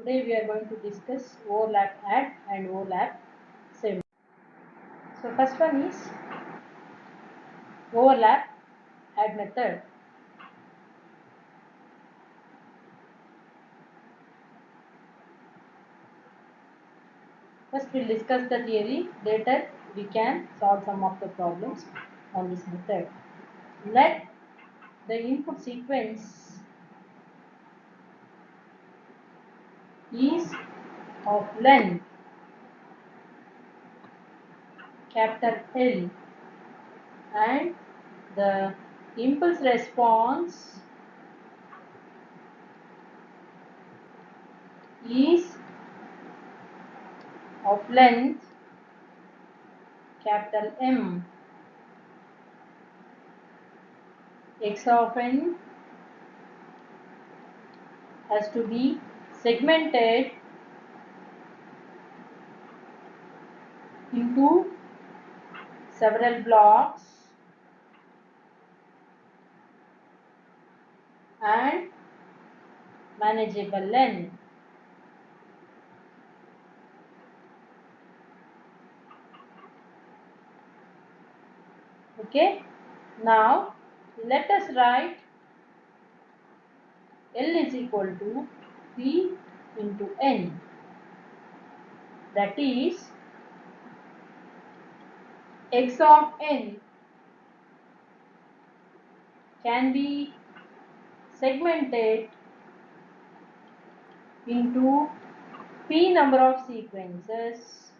Today we are going to discuss overlap add and overlap save. So first one is overlap add method. First we'll discuss the theory, later we can solve some of the problems on this method. Let the input sequence is of length capital L and the impulse response is of length capital M. X of n has to be segmented into several blocks and manageable length. Okay, now let us write L is equal to P into N, that is X of n can be segmented into P number of sequences,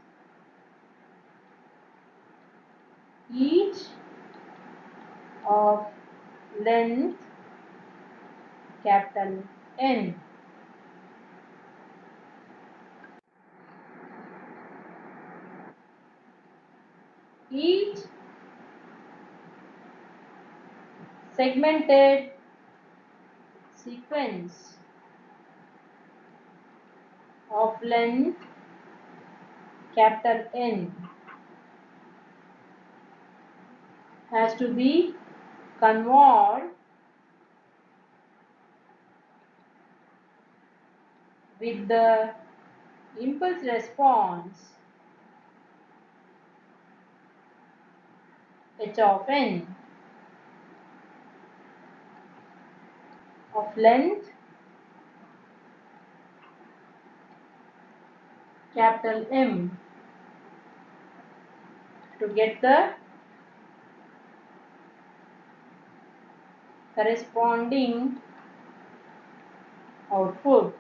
each of length capital N. Each segmented sequence of length capital N has to be convolved with the impulse response H of n of length capital M to get the corresponding output.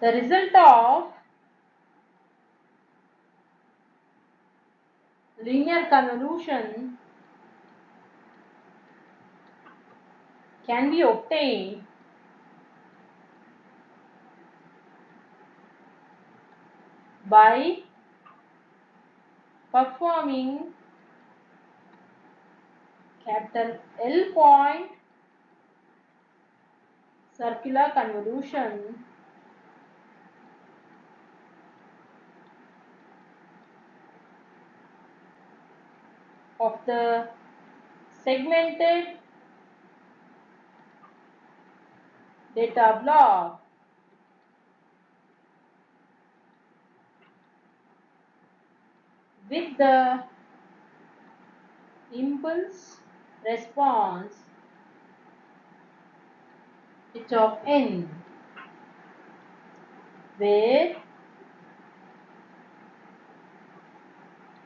The result of linear convolution can be obtained by performing capital L point circular convolution of the segmented data block with the impulse response H of n, where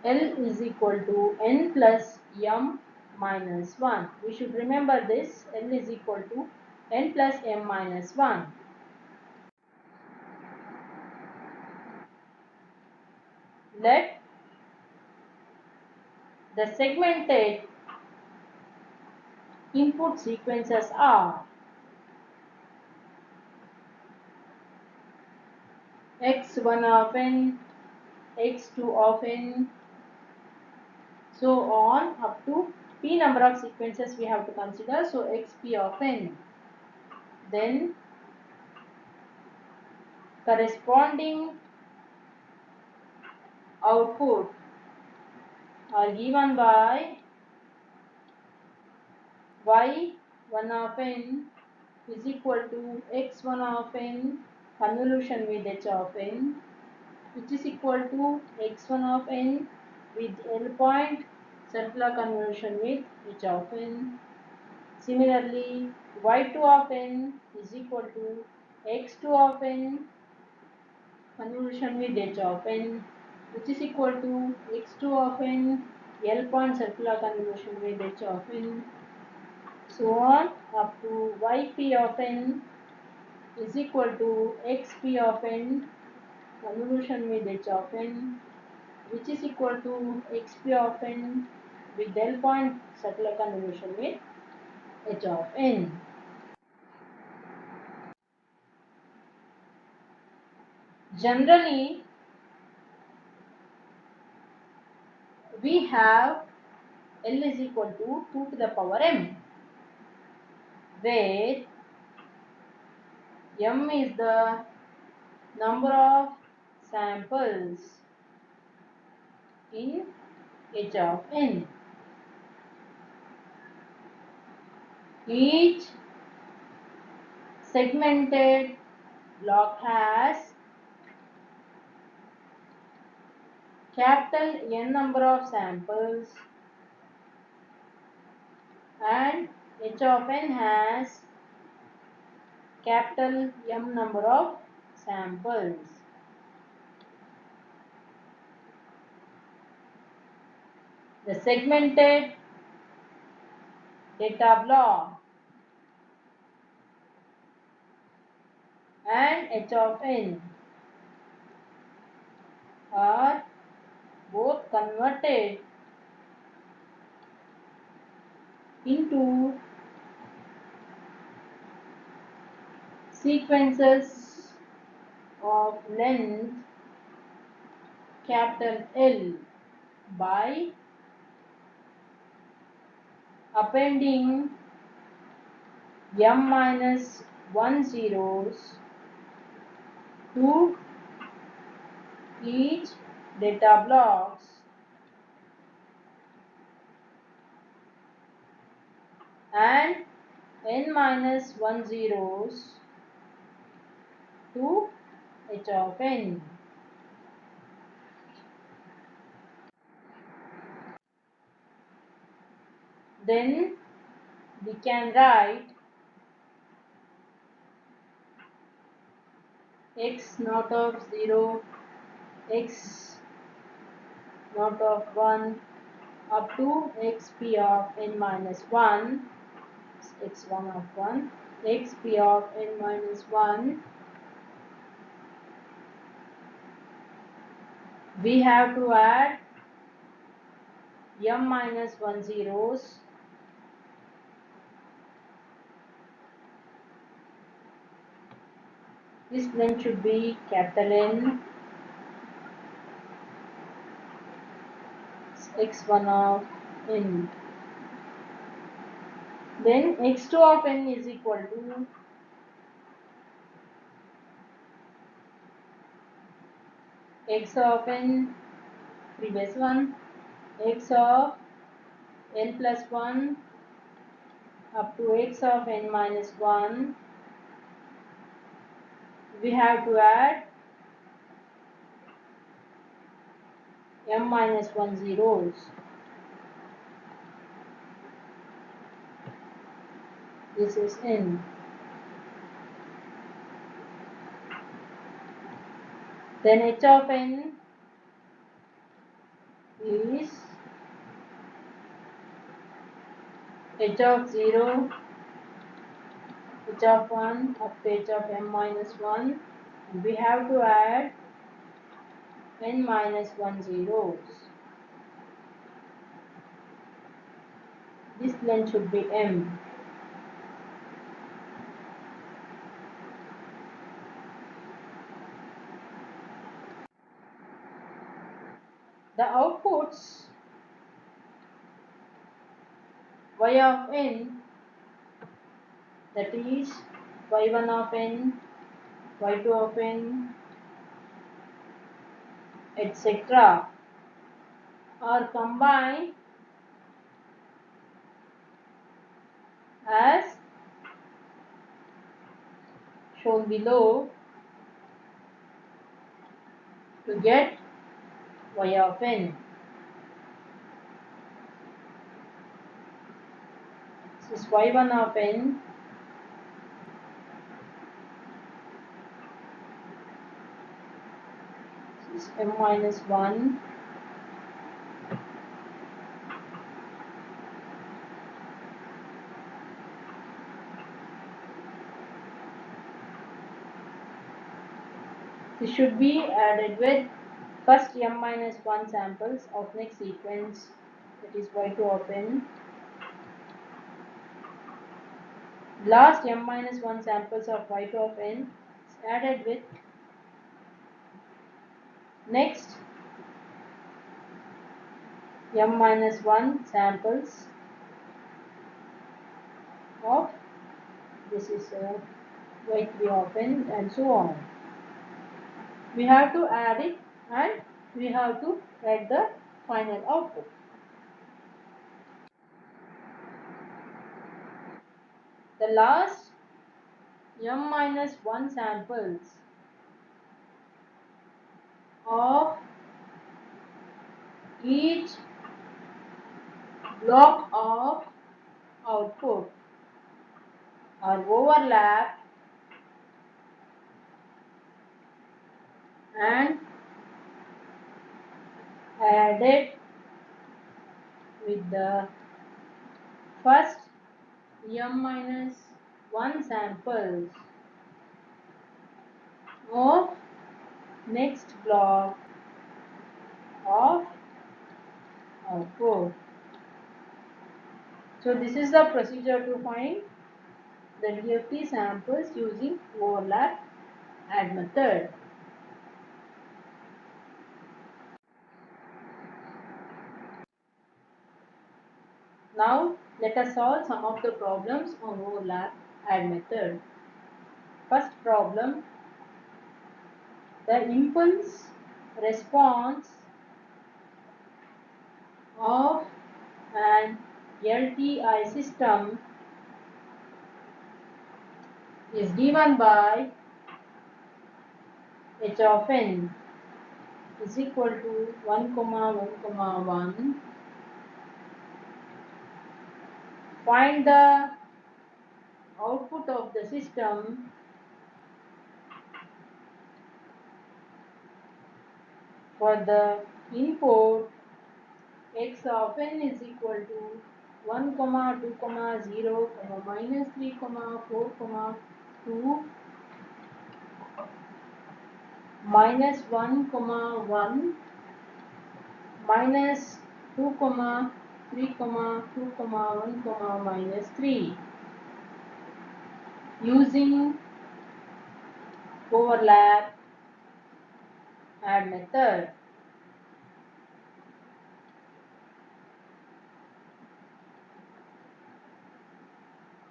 L is equal to n plus m minus 1. We should remember this, L is equal to n plus m minus 1. Let the segmented input sequences are x1 of n, x2 of n, so on up to p number of sequences we have to consider, so xp of n. Then corresponding output are given by y1 of n is equal to x1 of n convolution with h of n, which is equal to x1 of n with L point circular convolution with h of n. Similarly, y2 of n is equal to x2 of n convolution with h of n, which is equal to x2 of n L point circular convolution with h of n, so on up to yp of n is equal to xp of n convolution with h of n, which is equal to xp of n with L point circular convolution with h of n. Generally, we have L is equal to 2 to the power m, where m is the number of samples in h of n. Each segmented block has capital N number of samples and h of n has capital M number of samples. The segmented data block and h of n are both converted into sequences of length capital L by appending m minus 1 zeros to each data blocks and n minus 1 zeros to h of n. Then we can write x naught of 0, x naught of 1 up to xp of n minus 1, x1 of 1, xp of n minus 1. We have to add m minus 1 zeros this length should be capital N, x1 of n. Then x2 of n is equal to x of n, previous one, x of n plus 1 up to x of n minus 1. We have to add m minus 1 zeros. This is n. Then h of n is h of 0, h of 1 up to h of m minus 1. We have to add n minus 1 zeros. This length should be m. The outputs y of n, that is y1 of n, y2 of n, etc., are combined as shown below to get y of n. This is y1 of n. This is m minus 1. This should be added with first m minus 1 samples of next sequence, that is y2 of n. Last m minus 1 samples of y2 of n is added with next m minus 1 samples of this is y3 of n, and so on. We have to add it and we have to add the final output. The last m minus 1 samples of each block of output are overlapped and added with the first m minus 1 samples of next block of output. So this is the procedure to find the DFT samples using overlap add method. Now let us solve some of the problems on overlap add method. First problem, the impulse response of an LTI system is given by h of n is equal to 1, 1, 1. Find the output of the system for the input x of n is equal to 1, 2, 0, minus 3, 4, 2, minus 1, 1, minus 2, 3, 2, 1, minus 3 using overlap add method.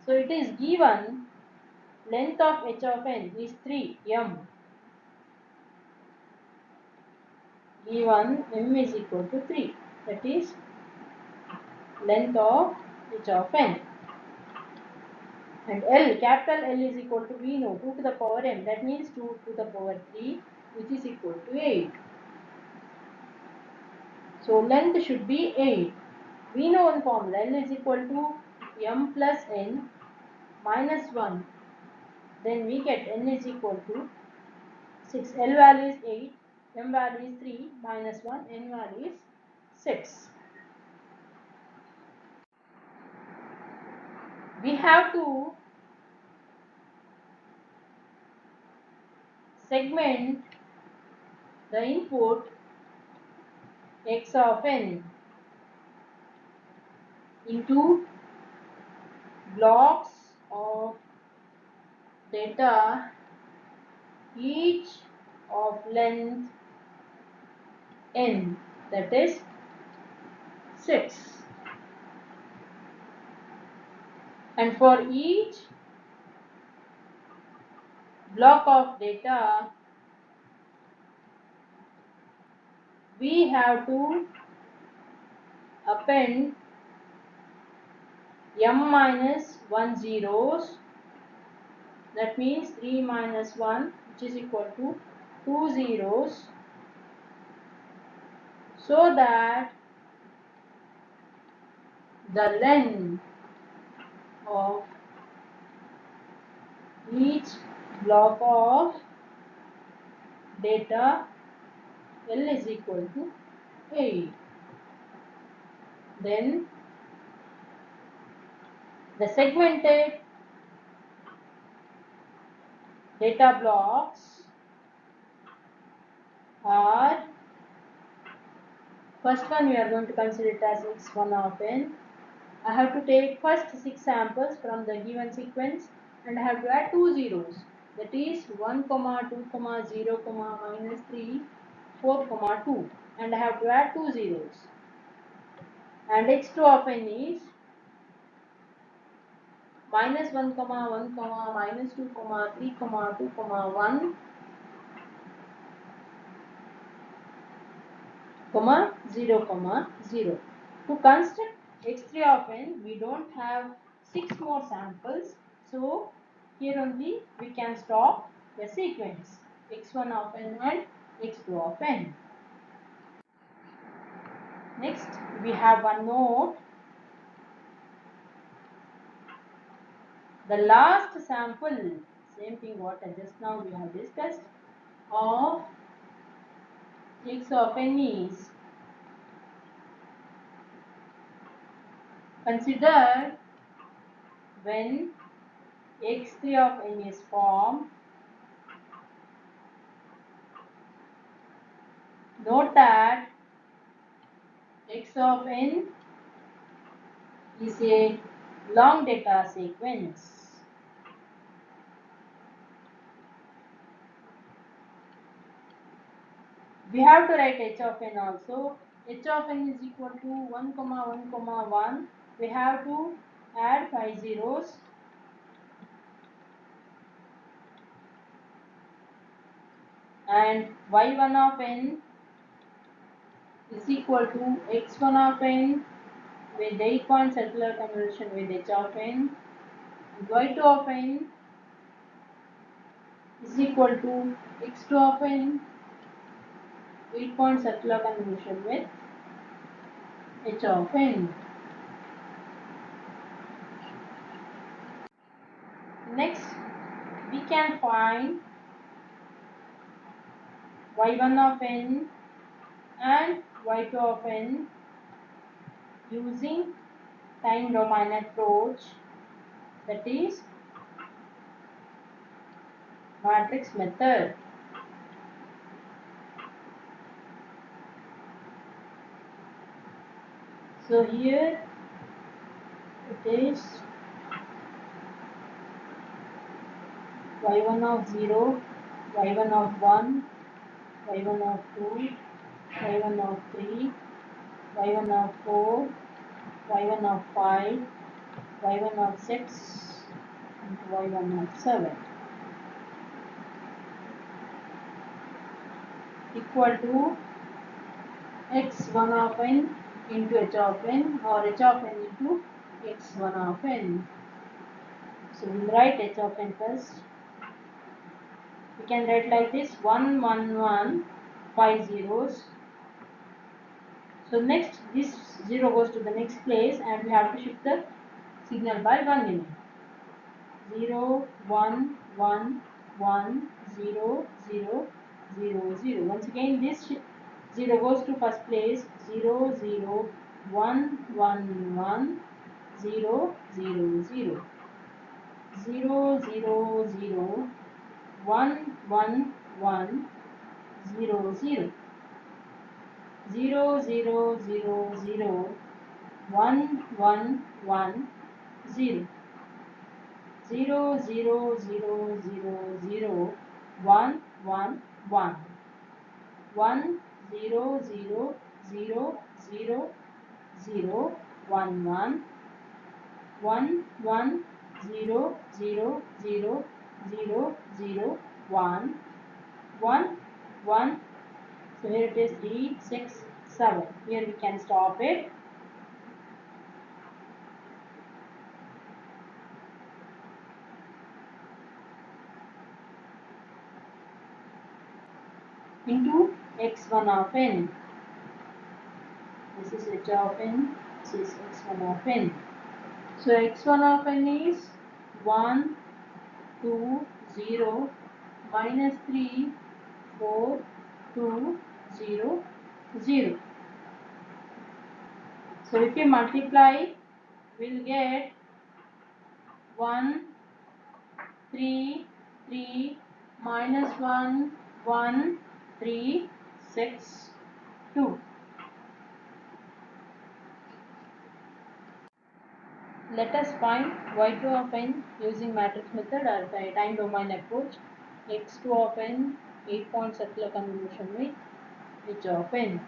So it is given length of h of n is 3 m. Given m is equal to 3, that is length of h of n. And L, capital L is equal to, we know, 2 to the power m, that means 2 to the power 3, which is equal to 8. So length should be 8. We know one formula, L is equal to m plus n minus 1. Then we get n is equal to 6. L value is 8, m value is 3, minus 1, n value is 6. We have to segment the input x of n into blocks of data each of length n, that is 6. And for each block of data we have to append m minus 1 zeros, that means 3 minus 1, which is equal to 2 zeros, so that the length of each block of data L is equal to 8. Then the segmented data blocks are, first one we are going to consider it as x1 of n. I have to take first 6 samples from the given sequence and I have to add 2 zeros, that is 1, 2, 0, minus 3, 4, 2, and I have to add 2 zeros. And x2 of n is minus 1, 1, minus 2, 3, 2, 1, 0, 0. To construct x3 of n, we don't have 6 more samples, so here only we can stop the sequence x1 of n and x2 of n. Next, we have one note. The last sample, same thing what just now we have discussed, of x of n is considered when x3 of n is formed. Note that x of n is a long data sequence. We have to write h of n also. H of n is equal to 1, 1, 1. We have to add 5 zeros. And y1 of n is equal to x1 of n with 8-point circular convolution with h of n. And y2 of n is equal to x2 of n, 8-point circular convolution with h of n. Next, we can find y1 of n and y2 of n using time domain approach, that is matrix method. So here it is y1 of 0, y1 of 1, y1 of 2, y1 of 3, y1 of 4, y1 of 5, y1 of 6, and y1 of 7 equal to x1 of n into h of n, or h of n into x1 of n. So we will write h of n first. We can write like this: 1, 1, 1, 5 zeros. So next this 0 goes to the next place and we have to shift the signal by 1 unit. 0, 1, 1, 1, 0, 0, 0, 0. Once again this 0 goes to first place. 0, 0, 1, 1, 1, 0, 0, 0. 0, 0, 0, 1, 1, 1, 0, 0. 0, 0, 0, 0, 1, 1, 1, 0. 0, 0, 0, 0, 0, 1, 1, 1. 1, 0, 0, 0, 0, 0, 1, 1. 1, 1, 0, 0, 0, 0, 0, 1. 1, 1. So here it is 3, 6, 7. Here we can stop it. into x1 of n. This is h of n, this is x1 of n. So x1 of n is 1, 2, 0, minus 3, 4, 2, 0, 0. So if you multiply, we'll get 1, 3, 3, minus 1, 1, 3, 6, 2. Let us find y2 of n using matrix method or time domain approach. x2 of n 8-point circular convolution with h of n.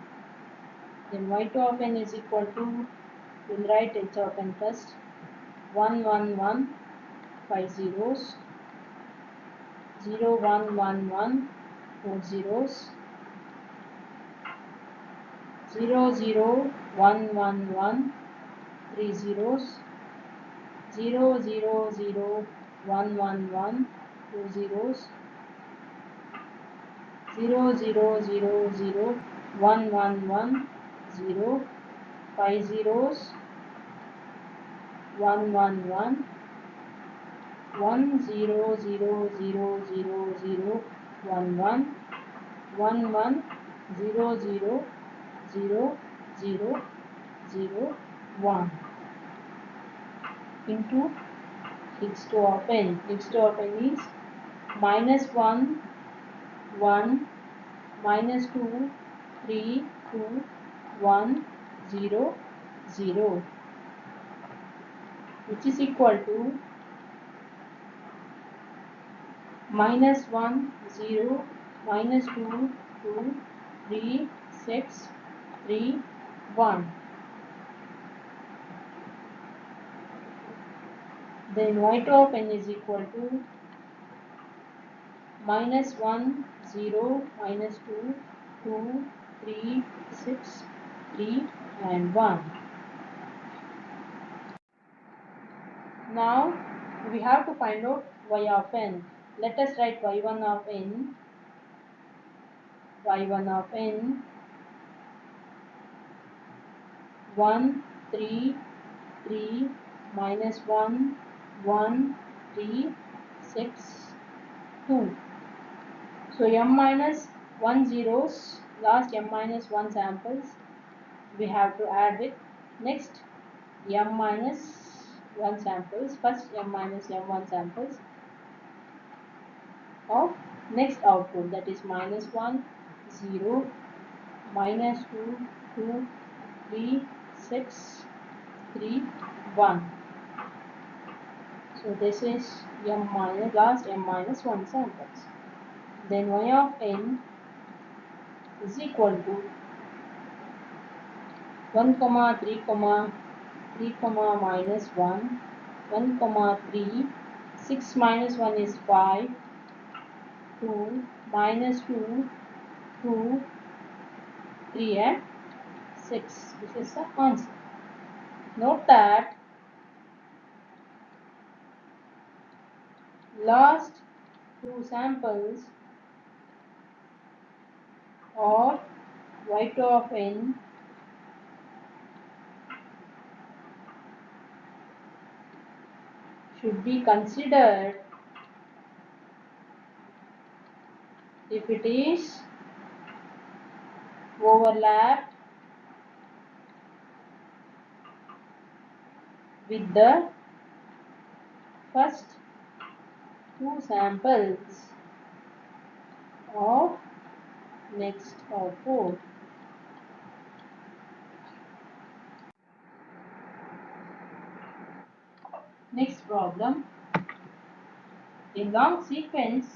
Then y2 of n is equal to, we'll write h of n first, 1 1 1 5 zeros, 0 1 1 1 4 zeros, 0 0 1 1 1 3 zeros, 0 0 0 1 1 1 2 zeros, 0 0 0 0 1 1 1 0 5 zeros, 1 1 1 1 0 0 0 0 0 1 1 1 1 0 0 0 0 0 1 into x2 of n. x2 of n is minus 1 1 minus 2 3 2 1 0 0, which is equal to minus 1 0 minus 2 2 3 6 3 1. Then y2 of n is equal to minus 1 0 minus 2 2 3 6 3 and 1. Now we have to find out y of n. Let us write y1 of n. y1 of n 1 3 3 minus 1 1 3 6 2. So m minus 1 zeros, last m minus 1 samples we have to add with next m minus 1 samples, first m minus m1 samples of next output, that is minus 1 0 minus 2 2 3 6 3 1. So this is m minus last m minus 1 samples. Then y of n is equal to 1 comma 3 comma 3 comma minus 1 1 comma 3 6 minus 1 is 5 2 minus 2 2 3 and 6. This is the answer. Note that last two samples of y2 of n should be considered if it is overlapped with the first two samples of next output. Next problem. A long sequence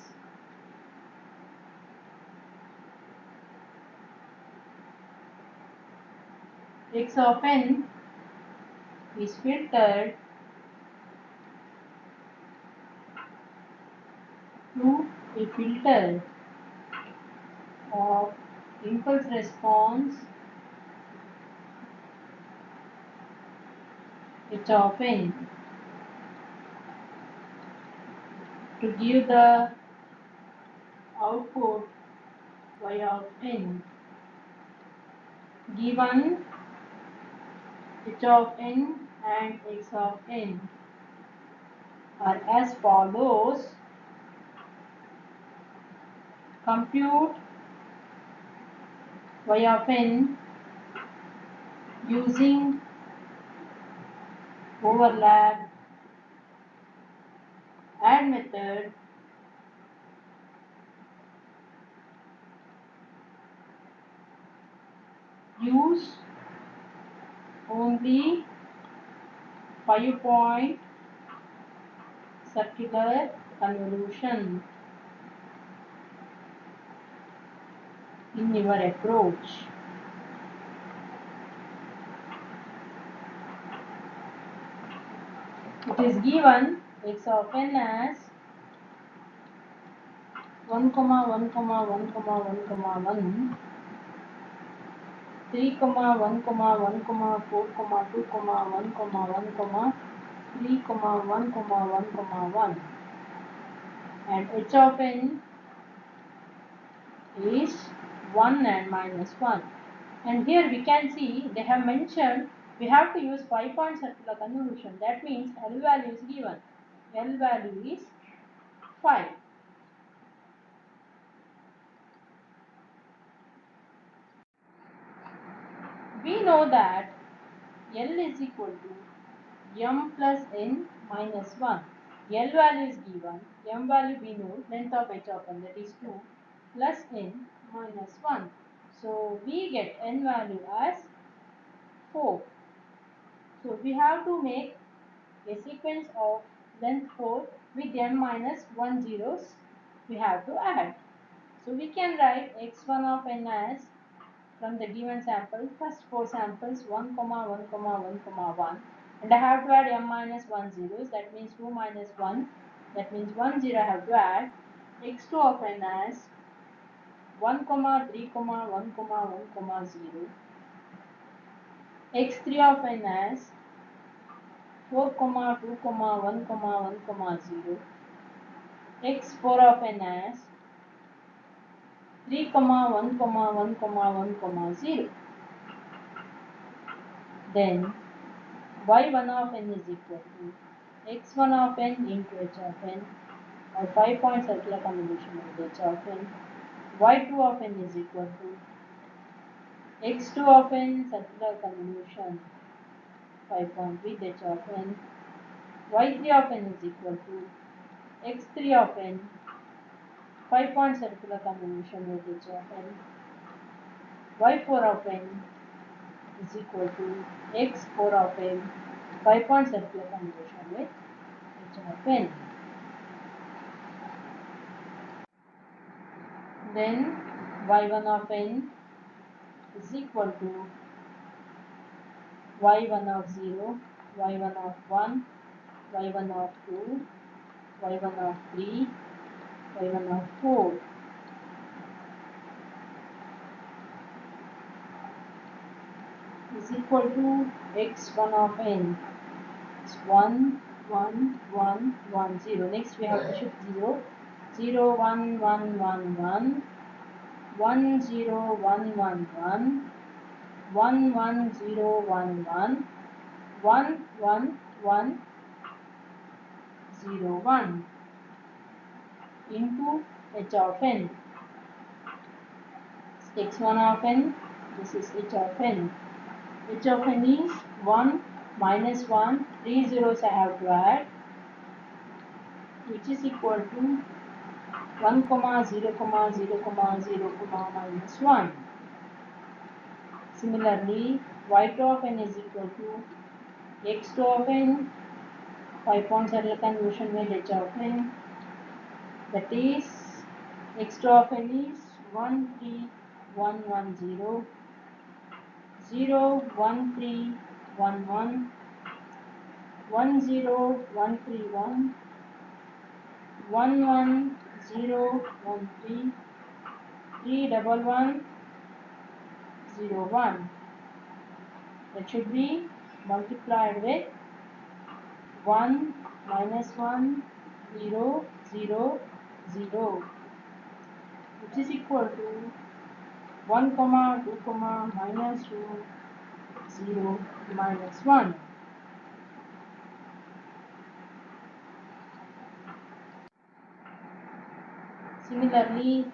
x of n is filtered through a filter of impulse response h of n to give the output y of n given h of n and x of n are as follows. Compute y of n using overlap add method use only 5-point circular convolution in your approach. It is given x of n as 1, 1, 1, 1, 1, 1, 3, 1, 1, 4, 2, 1, 1, 3, 1, 1, 1, and h of n is 1 and minus 1. And here we can see they have mentioned we have to use 5-point circular convolution. That means L value is given. L value is 5. We know that L is equal to m plus n minus 1. L value is given, m value we know, length of h of n, that is 2, plus n minus 1. So we get n value as 4. So we have to make a sequence of length 4 with m minus 1 zeros we have to add. So we can write x1 of n as, from the given sample, first 4 samples 1, 1, 1, 1, and I have to add m minus 1 zeros, that means 2 minus 1, that means 1 0 I have to add. x2 of n as 1, 3, 1, 1, 0, x3 of n as 4, 2, 1, 1, 0, x4 of n as 3, 1, 1, 0. Then y1 of n is equal to x1 of n into h of n, or 5-point circular convolution with h of n. y2 of n is equal to x2 of n circular convolution 5-point with h of n. y3 of n is equal to x3 of n 5-point circular convolution with h of n. y4 of n is equal to x4 of n 5-point circular convolution with h of n. Then y1 of n is equal to y1 of 0, y1 of 1, y1 of 2, y1 of 3, y1 of 4 is equal to x1 of n. It's 1, 1, 1, 1, 0. Next we have to shift 0, 0, 1, 1, 1, 1, 1, 0, 1, 1, 1, 1, 1, 0, 1, 1, 1, 1, 1, 0, 1 into h of n. x1 of n, this is h of n. H of n is 1 minus 1, 3 zeros I have to add, which is equal to 1, 0, 0, 0, minus 1. Similarly, y2 of n is equal to x2 of n, 5-point circular convolution with h of n, that is x2 of n is 1, 3, 1, 1, 0, 0, 1, 3, 1, 1, 1, 0, 1, 3, 1, 1, 1, 0, 1, 3, 3, 1, 1, 0, 1. That should be multiplied with 1, minus 1, 0, 0, 0, which is equal to 1 comma 2 comma minus 2 0 minus 1. Similarly,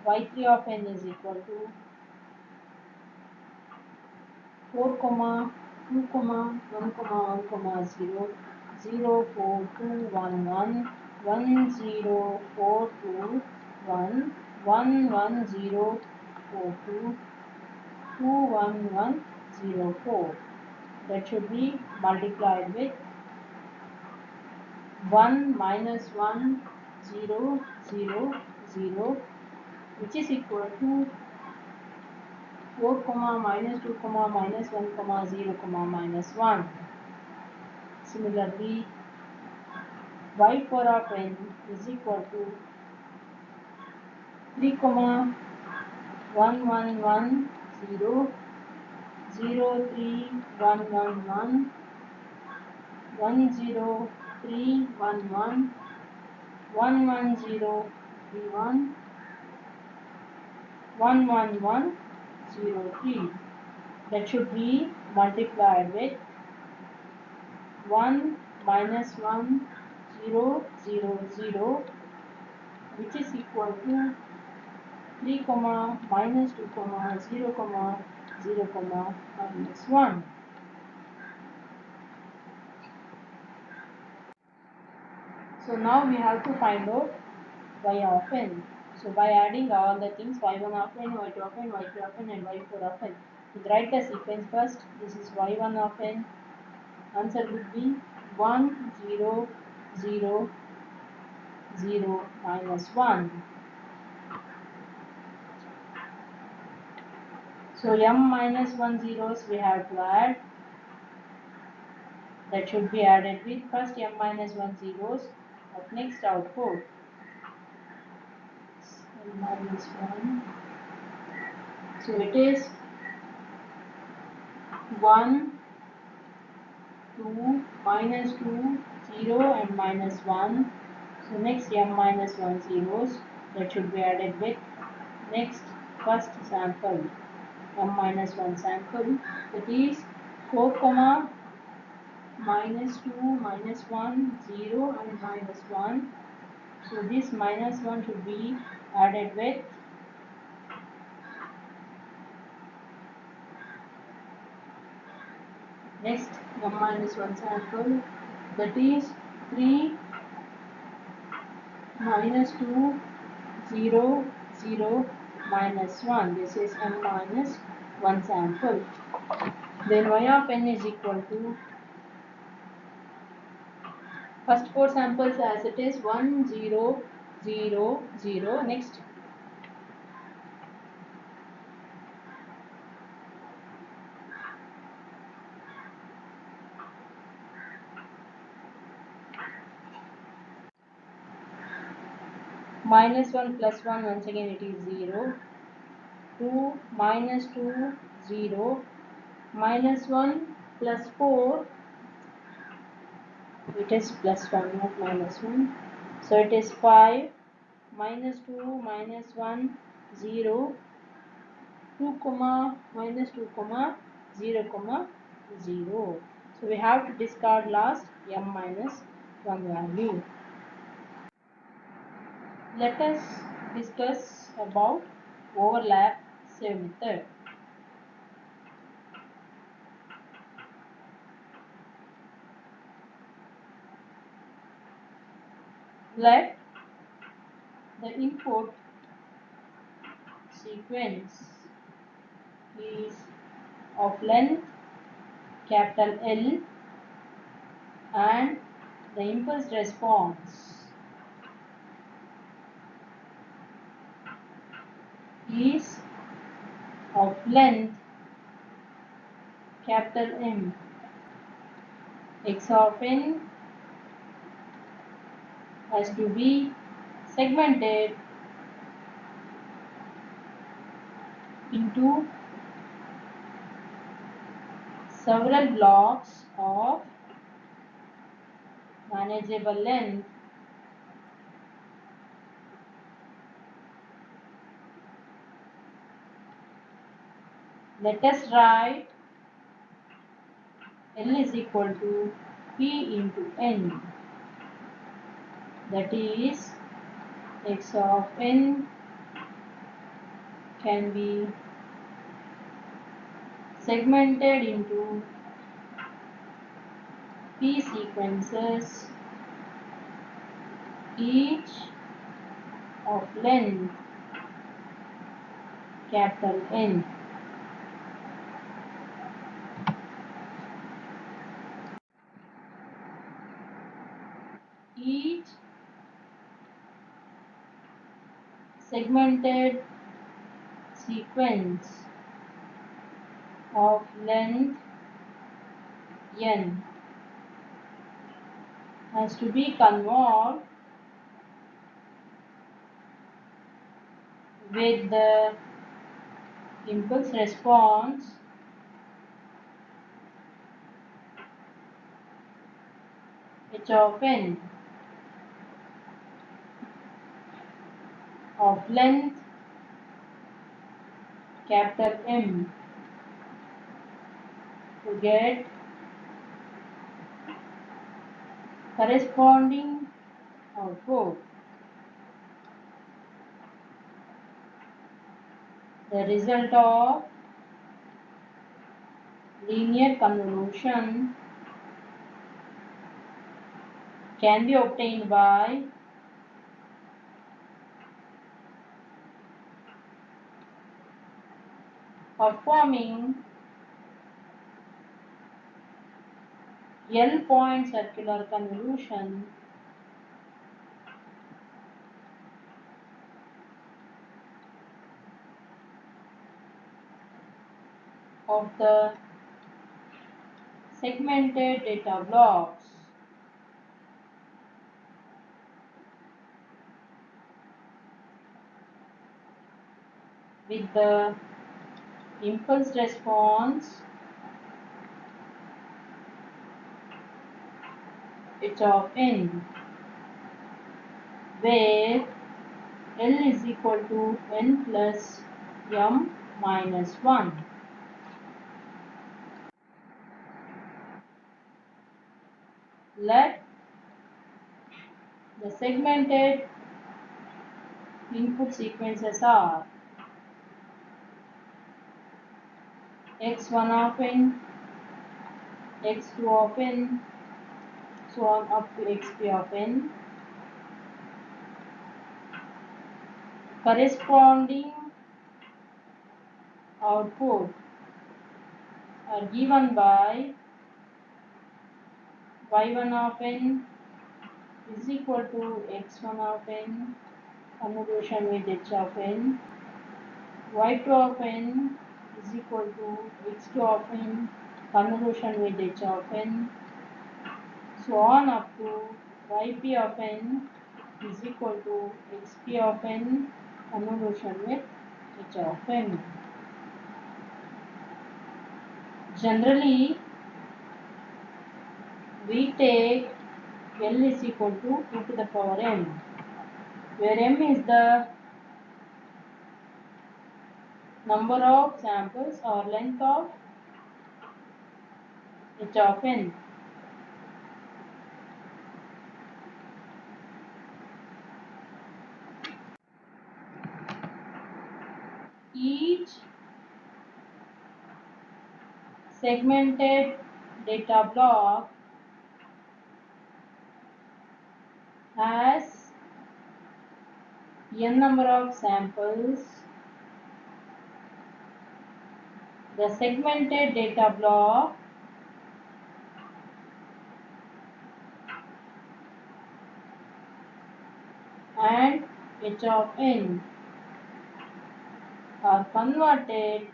y3 of n is equal to 4 comma 2 comma 1 comma 1 comma 0 0 4 2 1 1 1 0 4 2 1 1 1 0 4 2 2 1 1 0 4. That should be multiplied with 1 minus 1 0 0 0, which is equal to 4 comma minus 2 comma minus 1 comma 0 comma minus 1. Similarly, y4 of n is equal to 3 comma 1 1 1 0 0 3 1 1 1 1 0 3 1 1 1 1 0 3 1 1 1 1 0 3. That should be multiplied with 1 minus 1 0 0 0, which is equal to 3 comma minus 2 comma 0 comma 0 comma minus 1. So now we have to find out y of n. So by adding all the things y1 of n, y2 of n, y3 of n and y4 of n, we'll write the sequence first. This is y1 of n. Answer would be 1 0 0 0 minus 1. So m minus 1 zeros we have to add. That should be added with first m minus 1 zeros of next output. M minus 1. So it is 1, 2, minus 2, 0 and minus 1. So next m minus 1 zeros, that should be added with next first sample, m minus 1 sample, that is 4 comma minus 2 minus 1 0 and minus 1. So this minus 1 should be added with next m minus 1 sample, that is 3 minus 2 0 0 minus 1. This is m minus 1 sample. Then y of n is equal to first 4 samples as it is 1 0 0 0. Next minus 1 plus 1, once again it is 0. 2 minus 2 0 minus 1 plus 4, it is plus 1 not minus 1. So it is 5 minus 2 minus 1 0 2 comma minus 2 comma 0 comma 0. So we have to discard last m minus 1 value. Let us discuss about overlap save method. Let the input sequence is of length capital L and the impulse response is of length capital M. X of n has to be segmented into several blocks of manageable length. Let us write L is equal to P into N, that is x of n can be segmented into P sequences, each of length capital N. Each segmented sequence of length n has to be convolved with the impulse response h of n of length capital M to get corresponding output. The result of linear convolution can be obtained by performing L-point circular convolution of the segmented data blocks with the impulse response h of n, where L is equal to n plus m minus 1. Let the segmented input sequences are x1 of n, x2 of n, so on up to xp of n. Corresponding output are given by y1 of n is equal to x1 of n convolution with h of n, y2 of n is equal to x2 of n convolution with h of n, so on up to yp of n is equal to xp of n convolution with h of n. Generally, we take L is equal to 2 to the power m, where m is the number of samples or length of h of n. Each segmented data block has n number of samples. The segmented data block and h of n are converted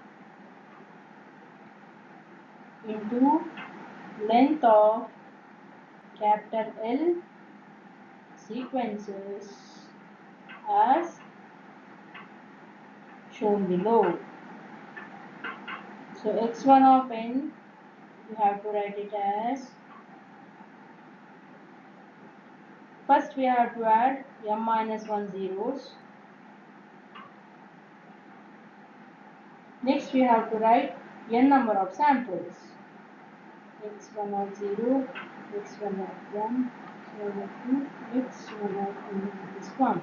into length of capital L sequences as shown below. So x1 of n, you have to write it as, first we have to add m minus 1 zeros, Next we have to write n number of samples. x1 of 0, x1 of 1, x1 of 2, x1 of n minus 1.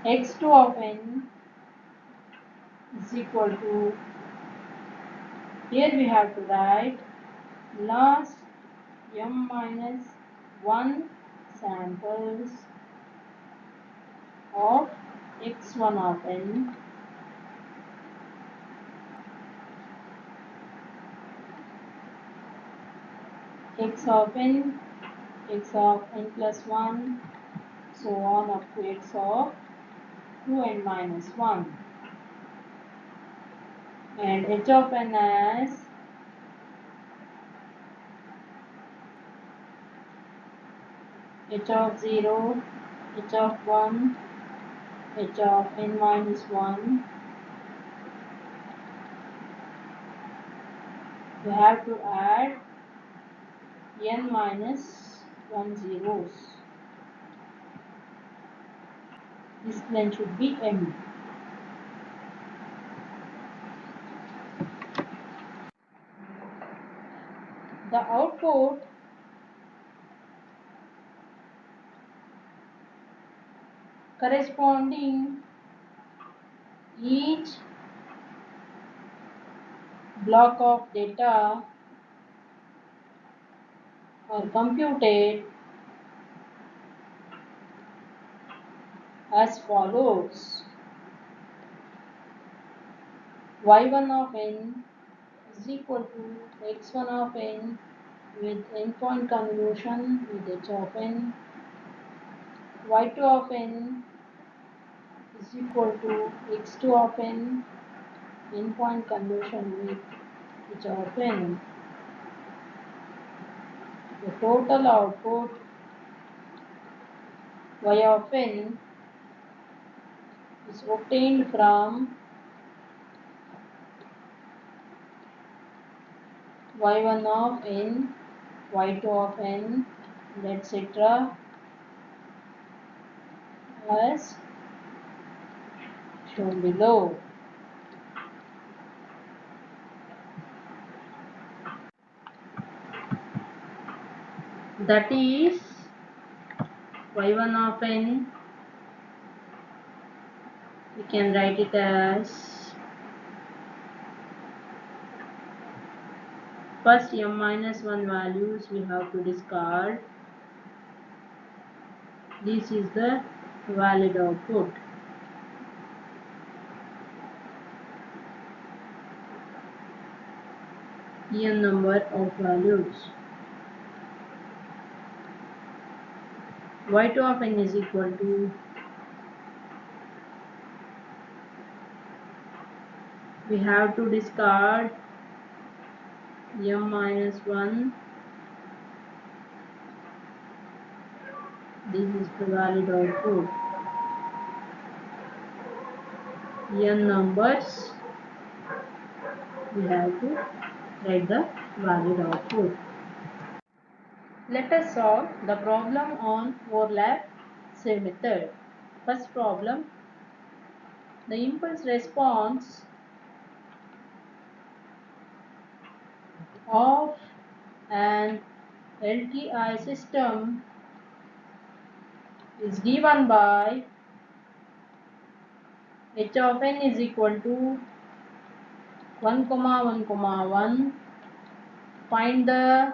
x2 of n is equal to, here we have to write last m minus 1 samples of x1 of n x of n, x of n plus 1, so on up to x of 2n minus 1, and h of n as h of 0, h of 1, h of n minus 1. We have to add n minus 1 zeros. This length should be m. The output corresponding each block of data are computed as follows. y1 of n is equal to x1 of n with endpoint convolution with h of n. y2 of n is equal to x2 of n endpoint convolution with h of n. The total output y of n is obtained from y1 of n, y2 of n, and etc. as shown below. That is y1 of n, we can write it as first m minus 1 values we have to discard. This is the valid output. N number of values. y2 of n is equal to, we have to discard m minus 1. This is the valid output. N numbers, we have to write the valid output. Let us solve the problem on overlap save method. First problem, the impulse response of an LTI system is given by h of n is equal to 1, 1, 1. Find the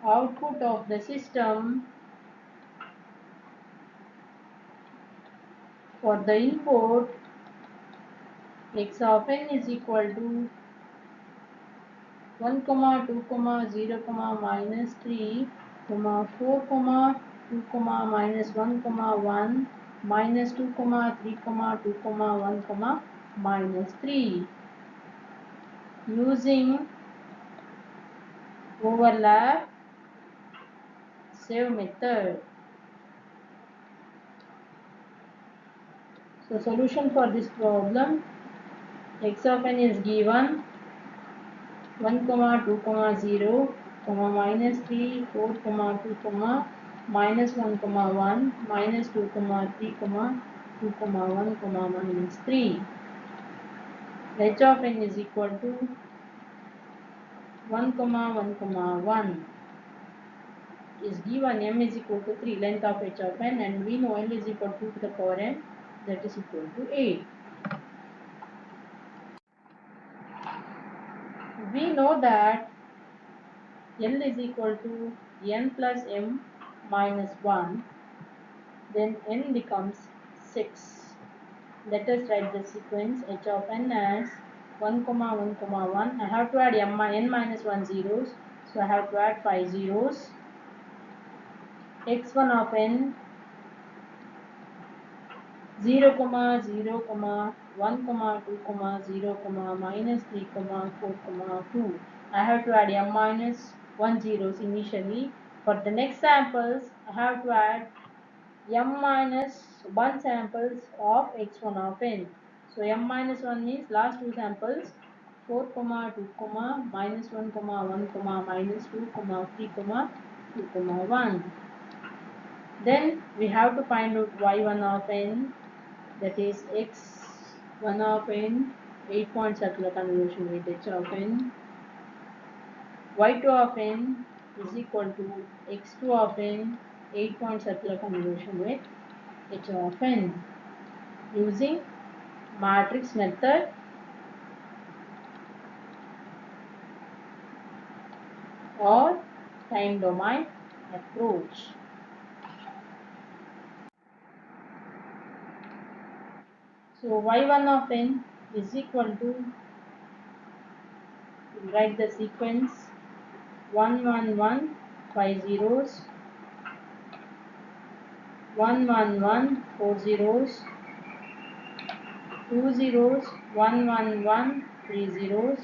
output of the system for the input. X of n is equal to 1, 2, 0, minus 3, 4, 2, minus 1, 1, minus 2, 3, 2, 1, minus 3. Using overlap save method. So solution for this problem, x of n is given 1, 2, 0, minus 3, 4, 2, minus 1 comma 1 minus 2 comma 3 comma 2 comma 1 comma minus 3. H of n is equal to 1 comma 1 comma 1 is given. M is equal to 3, length of h of n, and we know L is equal to 2 to the power n, that is equal to 8. We know that L is equal to n plus m minus 1, then n becomes 6. Let us write the sequence h of n as 1 comma 1 comma 1. I have to add n minus 1 zeros, so I have to add 5 zeros. x1 of n 0 comma 0 comma 1 comma 2 comma 0 comma minus 3 comma 4 comma 2. I have to add m minus 1 zeros initially. For the next samples, I have to add m minus 1 samples of x1 of n. So m minus 1 means last two samples, 4 comma 2 comma minus 1 comma 1 comma minus 2 comma 3 comma 2 comma 1. Then we have to find out y1 of n, that is x1 of n, 8-point circular convolution with h of n. y2 of n is equal to x2 of n, 8-point circular convolution with h of n. Using matrix method or time domain approach. So y1 of n is equal to, write the sequence 1 1 1 5 zeros, 1 1 1 4 zeros, 2 zeros, 1 1 1 3 zeros,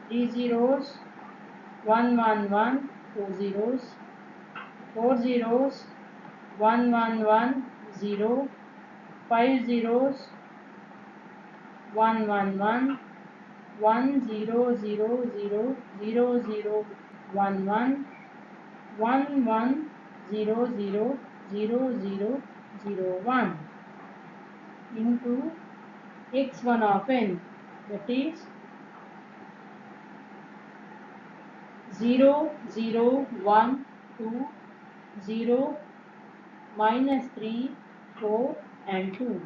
3 zeros, 1 1 1 4 zeros, 4 zeros, 1 1 1 0, 5 zeros, 1 1 1 1 0 0 0 0 0 1 1 1 1 0 0 0 0 0 1 into x1 of n, that is 0 0 1 2 0 minus 3 4 and 2.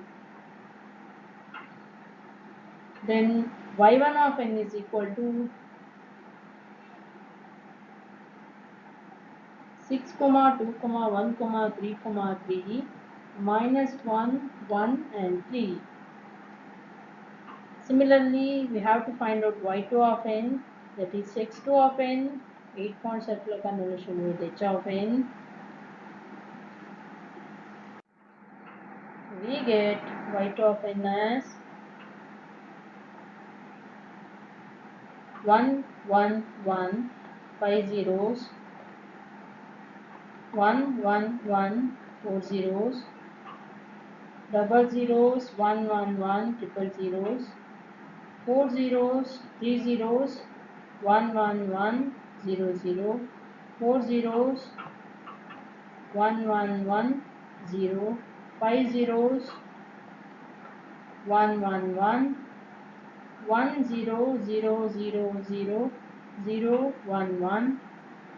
Then y1 of n is equal to 6 comma 2 comma 1 comma 3 comma 3 minus 1 1 and 3. Similarly, we have to find out y2 of n, that is x2 of n, 8-point circular convolution with h of n. We get y2 of n as 1 1 1 5 zeros, 1 1 1 4 zeros, double zeros, 1 1 1 triple zeros, 4 zeros, 3 zeros, 1 1 1 0 0, 4 zeros, 1 1 1 0, 5 zeros, 1 1 1 1 0 0 0 0 0 1 1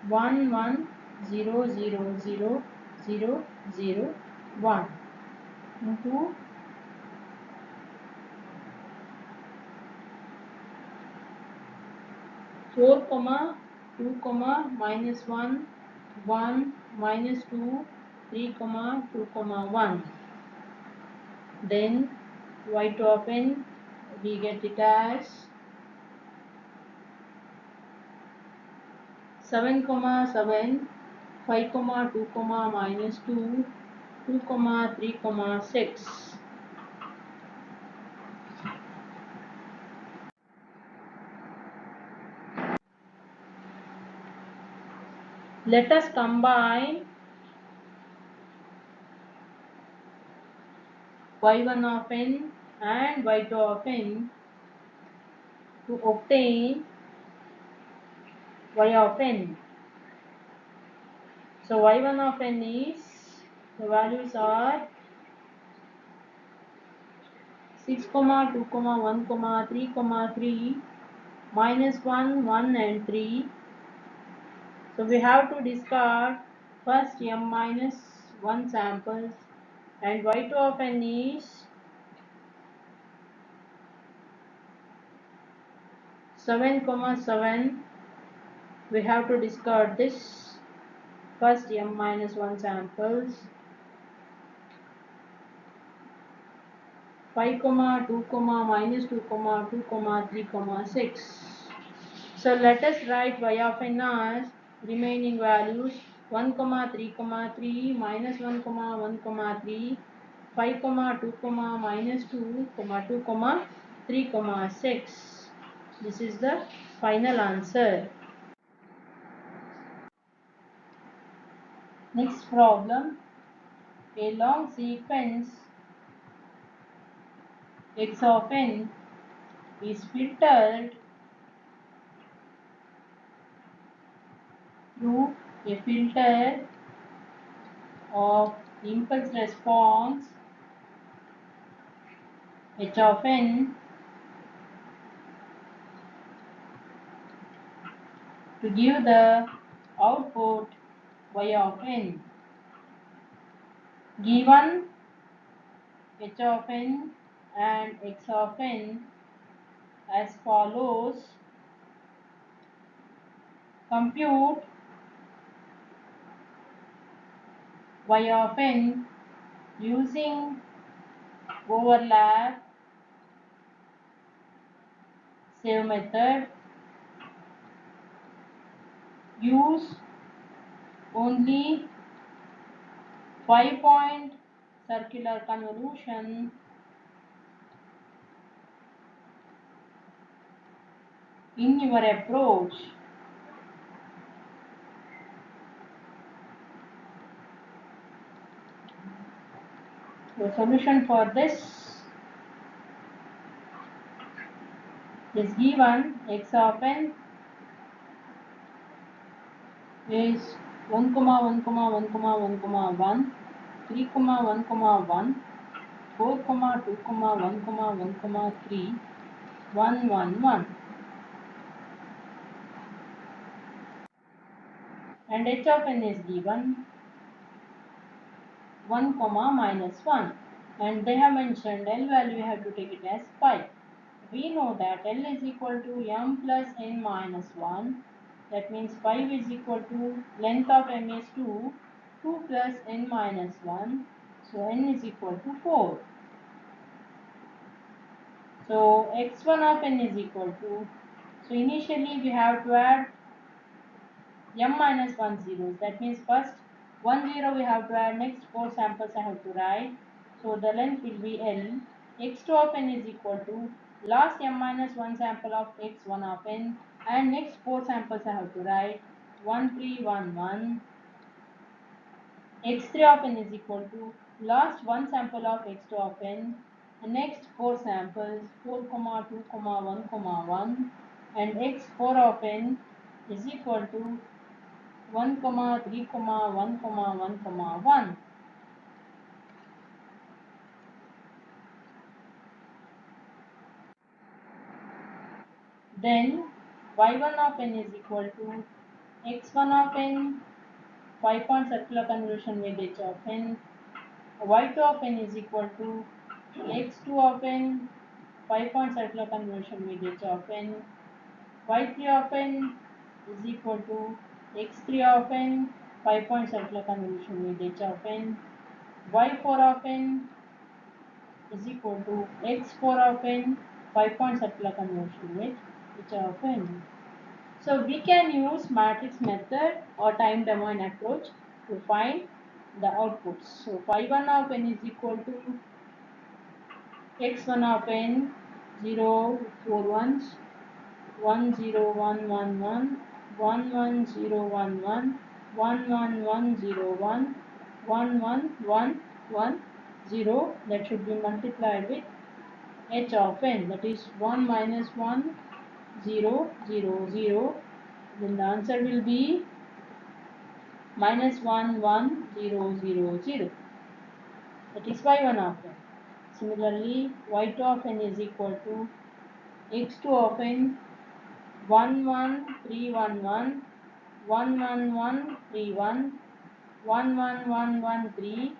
1 1 0 0 0 0 0 1 into 4 comma 2 comma minus 1 1 minus 2 3 comma 2 comma 1. Then y2 of n, we get it as 7 comma 7 5 comma 2 comma minus 2 2 comma 3 comma 6. Let us combine y1 of n and y2 of n to obtain y of n. So y1 of n is, the values are 6, 2, 1, 3, 3, minus 1, 1 and 3. So we have to discard first m minus 1 samples, and y2 of n is 7, 7. We have to discard this first m minus 1 samples. 5, 2, minus 2, 2, 3, 6. So let us write y of n as remaining values 1, 3, 3, minus 1, 1, 3, 5, 2, minus 2, 2, 3, 6. This is the final answer. Next problem. A long sequence x of n is filtered through a filter of impulse response h of n to give the output y of n. Given h of n and x of n as follows. Compute y of n using overlap save method. Use only 5-point circular convolution in your approach. The solution for this is given. X of n is 1, 1, 1, 1, 1, 3, 1, 1, 4, 2, 1, 1, 3, 1, 1, 1. And h of n is given 1, minus 1. And they have mentioned L value, we have to take it as 5. We know that L is equal to m plus n minus 1. That means 5 is equal to length of m is 2, 2 plus n minus 1. So n is equal to 4. So x1 of n is equal to, so initially we have to add m minus 1 zeros. That means first 1 0 we have to add, next 4 samples I have to write. So the length will be L. x2 of n is equal to last m minus 1 sample of x1 of n, and next 4 samples I have to write 1 3 1 1. x3 of n is equal to last 1 sample of x2 of n, and next 4 samples 4, 2, 1, 1, and x4 of n is equal to 1, 3, 1, 1, 1. Then y1 of n is equal to x1 of n, 5-point circular convolution with h of n. y2 of n is equal to x2 of n, 5-point circular convolution with h of n. y3 of n is equal to x3 of n, 5-point circular convolution with h of n. y4 of n is equal to x4 of n, 5-point circular convolution with h of n. So we can use matrix method or time domain approach to find the outputs. So phi1 of n is equal to x1 of n, 0 4 ones, 1 0 1 1 1, 1 1 0 1 1, 1 1 1 0 1, 1 1 1 1 0. That should be multiplied with h of n, that is 1 minus 1 0 0 0. Then the answer will be minus 1 1 0 0 0. That is y1 of n. Similarly, y2 of n is equal to x2 of n 1 1 3 1 1 1 1 1 3 1 1 1 1 1 3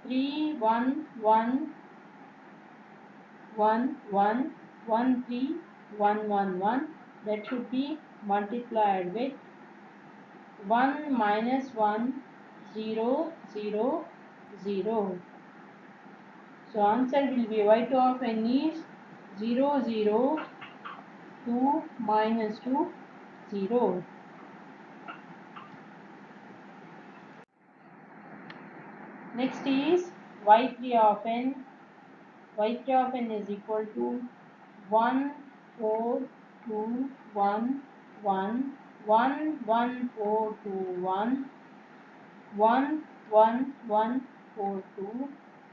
3 1 1 1 1 1 3 1 1 1. That should be multiplied with 1 minus 1 0 0 0. So answer will be y2 of n is 0 0 2 minus 2 0. Next is y3 of n. y3 of n is equal to 1 4 2 1 1 1 1 4 2 1 1 1 1 4 2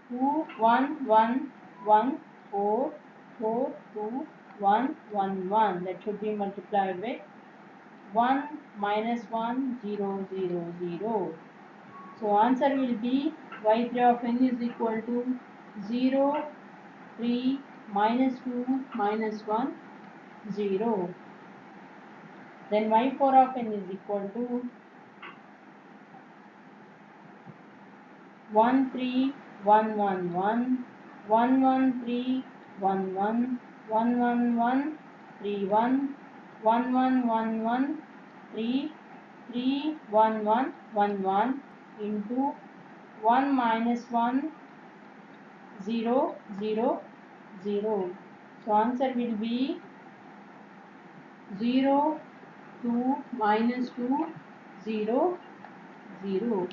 2 1 1 1 4 4 2 1 1 1. That should be multiplied with 1 minus 1 0 0 0. So answer will be y3 of n is equal to 0 3 minus 2 minus 1 0. Then y4 of n is equal to 1 3 1 1 1 1 1 3 1 1 1 1 1 3 1 1 1 1 1 3 3 1 1 1 1 into 1 minus 1 0 0 0. So answer will be 0 2 minus 2 0 0.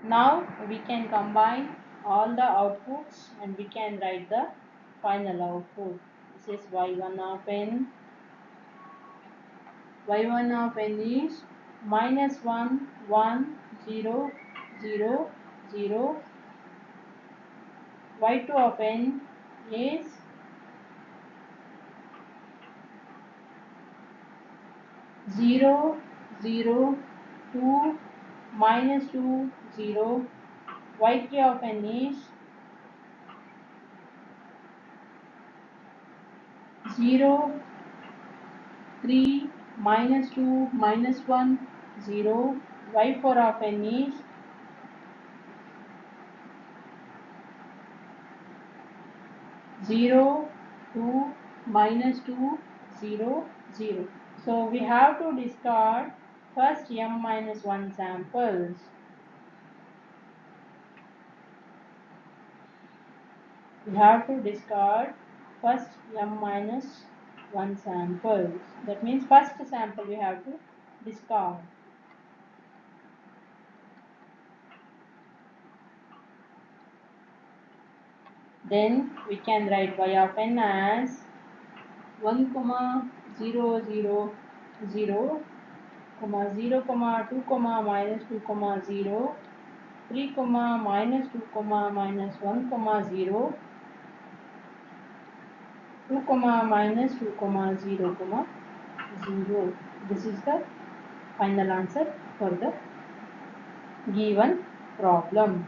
Now we can combine all the outputs and we can write the final output. This is y1 of n. y1 of n is minus 1 1 0 0 0. y2 of n is 0 0 2 minus 2 0. y3 of n is 0 3 minus 2 minus 1 0. y4 of n is 0 2 minus 2 0 0. So we have to discard first m minus 1 samples. We have to discard first m minus 1 samples. That means first sample we have to discard. Then we can write y of n as 1 comma 0 0 0 comma 0 comma 2 comma minus 2 comma 0 3 comma minus 2 comma minus 1 comma 0 2 comma minus 2 comma 0 comma 0. This is the final answer for the given problem.